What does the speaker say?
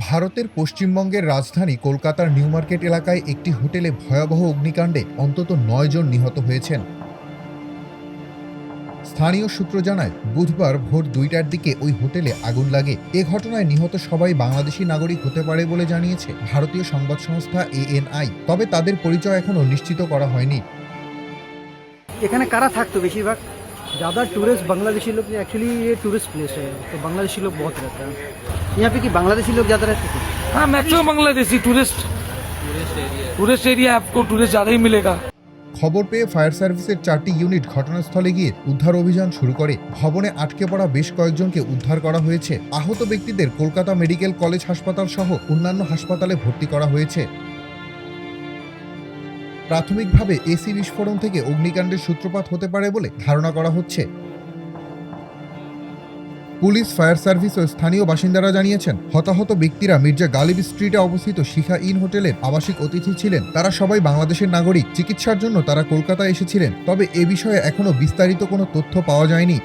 ভারতের পশ্চিমবঙ্গের রাজধানী কলকাতার নিউ মার্কেট এলাকায় একটি হোটেলে ভয়াবহ অগ্নিকাণ্ডে অন্তত ৯ জন নিহত হয়েছেন। স্থানীয় সূত্র জানায়, বুধবার ভোর ২টার দিকে ওই হোটেলে আগুন লাগে। এ ঘটনায় নিহত সবাই বাংলাদেশি নাগরিক হতে পারে বলে জানিয়েছে ভারতীয় সংবাদ সংস্থা ANI। তবে তাদের পরিচয় এখনও নিশ্চিত করা হয়নি। এখানে কারা থাকতো बेशिरभाग? ज़्यादा टूरिस्ट बांग्लादेशी लोग। एक्चुअली ये टूरिस्ट प्लेस है तो बांग्लादेशी लोग बहुत रहते हैं यहाँ पे। कि बांग्लादेशी लोग ज़्यादा रहते थे? हाँ, मैक्सिमम बांग्लादेशी टूरिस्ट एरिया आपको टूरिस्ट ज़्यादा ही मिलेगा। খবর পেয়ে ফায়ার সার্ভিসের 4টি ইউনিট ঘটনাস্থলে গিয়ে উদ্ধার অভিযান শুরু করে। ভবনে আটকে পড়া বেশ কয়েকজনকে উদ্ধার করা হয়েছে। আহত ব্যক্তিদের কলকাতা মেডিকেল কলেজ হাসপাতাল সহ অন্যান্য হাসপাতালে ভর্তি করা হয়েছে। প্রাথমিকভাবে এসি বিস্ফোরণ থেকে অগ্নিকাণ্ডের সূত্রপাত হতে পারে বলে ধারণা করা হচ্ছে। পুলিশ, ফায়ার সার্ভিস ও স্থানীয় বাসিন্দারা জানিয়েছেন, হতাহত ব্যক্তিরা মির্জা গালিব স্ট্রিটে অবস্থিত শিখা ইন হোটেলের আবাসিক অতিথি ছিলেন। তারা সবাই বাংলাদেশের নাগরিক। চিকিৎসার জন্য তারা কলকাতায় এসেছিলেন। তবে এ বিষয়ে এখনো বিস্তারিত কোনো তথ্য পাওয়া যায়নি।